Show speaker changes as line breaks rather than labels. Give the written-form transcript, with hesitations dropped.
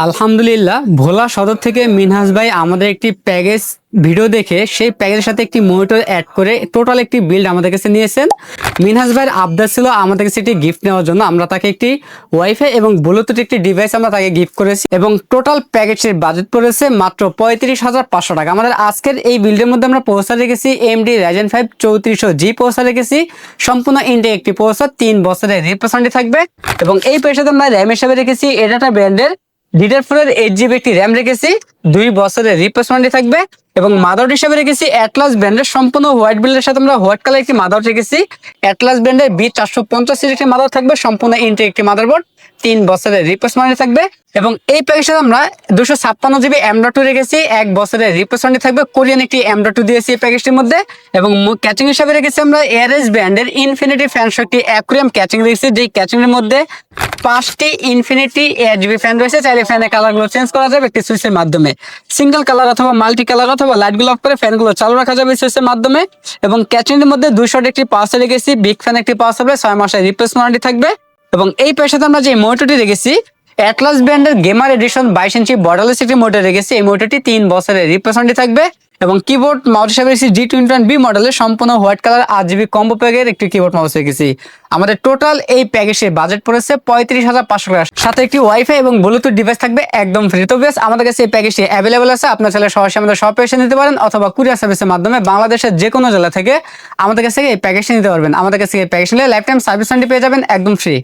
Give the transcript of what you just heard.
আলহামদুলিল্লাহ, ভোলা সদর থেকে মিনহাজ ভাই আমাদের একটি প্যাকেজ ভিডিও দেখে সেই প্যাকেজের সাথে একটি মনিটর অ্যাড করে টোটাল একটি বিল্ড আমাদের কাছে নিয়েছেন। মিনহাজ ভাইয়ের আবদার ছিল আমাদের কাছে একটি গিফট নেওয়ার জন্য। আমরা তাকে একটি ওয়াইফাই এবং ব্লুটুথ একটি ডিভাইস আমরা তাকে গিফট করেছি এবং টোটাল প্যাকেজের বাজেট পড়েছে মাত্র 35,500 টাকা। আমাদের আজকের এই বিল্ডের মধ্যে আমরা প্রসেসর রেখেছি AMD Ryzen 5 3400G প্রসেসর রেখেছি। সম্পূর্ণ ইন্টেক একটি প্রসেসর, 3 বছরের রিপ্লেস ওয়ারেন্টি থাকবে এবং এই পয়সাতে আমরা র্যাম হিসেবে রেখেছি এডাটা ব্র্যান্ডের DDR4 8GB একটি র্যাম রেখেছি, 2 বছরের রিপ্লেস ওয়ারেন্টি থাকবে এবং মাদারবোর্ড হিসেবে রেখেছি অ্যাটলাস ব্র্যান্ডের সম্পূর্ণ হোয়াইট বিল্ডের সাথে আমরা হোয়াইট কালার একটি মাদারবোর্ড রেখেছি। অ্যাটলাস ব্র্যান্ডের B450 সিরিজ একটি মাদারবোর্ড থাকবে, সম্পূর্ণ ইন্টেক একটি মাদারবোর্ড, 3 বছরের রিপ্লেস ওয়ারেন্টি থাকবে এবং এই প্যাকেজে আমরা 256GB M.2 রেখেছি, 1 বছরের রিপ্লেস ওয়ারেন্টি থাকবে। কোরিয়ান একটি M.2 দিয়েছি এই প্যাকেজটির মধ্যে এবং ক্যাচিং হিসেবে রেখেছি আমরা এয়ারএস ব্র্যান্ডের ইনফিনিটি ফ্যান শো একটি অ্যাকুরিয়াম ক্যাচিং রেখেছি, যেই ক্যাচিং এর মধ্যে 5টি ইনফিনিটি ARGB ফ্যান রয়েছে। চাইলে ফ্যানের কালারগুলো চেঞ্জ করা যাবে একটি সুইচের মাধ্যমে, সিঙ্গেল কালার অথবা মাল্টি কালার অথবা লাইটগুলো অফ করে ফ্যানগুলো চালু রাখা যাবে সুইচের মাধ্যমে এবং ক্যাচিং এর মধ্যে 200 একটি পাওয়ার রেখেছি, বিগ ফ্যান একটি পাওয়ার সাপ্লাই, 6 মাসের রিপ্লেস ওয়ারেন্টি থাকবে এবং এই পয়সাতে আমরা যে মনিটরটি রেখেছি অ্যাটলাস ব্র্যান্ডের গেমার এডিশন 22 ইঞ্চি বর্ডারলেস একটি মনিটর রেখেছি। এই মনিটরটি 3 বছরের রিপ্লেস ওয়ারেন্টি থাকবে এবং কিবোর্ড মাউস হিসেবে রেখেছি G21B মডেলের সম্পূর্ণ হোয়াইট কালার 8GB কম্বো প্যাকের একটি কিবোর্ড মাউস রেখেছি। আমাদের টোটাল এই প্যাকেজের বাজেট পড়েছে 35,500 টাকা, সাথে একটি ওয়াইফাই এবং ব্লুটুথ ডিভাইস থাকবে একদম ফ্রি। তো বেশ, আমাদের কাছে এই প্যাকেজটি অ্যাভেলেবল আছে, আপনার ছেলে সরাসরি আমাদের শপে এসে নিতে পারেন অথবা কুরিয়ার সার্ভিসের মাধ্যমে বাংলাদেশের যে কোনো জেলা থেকে আমাদের কাছে এই প্যাকেজটি নিতে পারবেন। আমাদের কাছে এই প্যাকেজ নিলে লাইফ টাইম সার্ভিস ওয়ারেন্টি পেয়ে যাবেন একদম ফ্রি।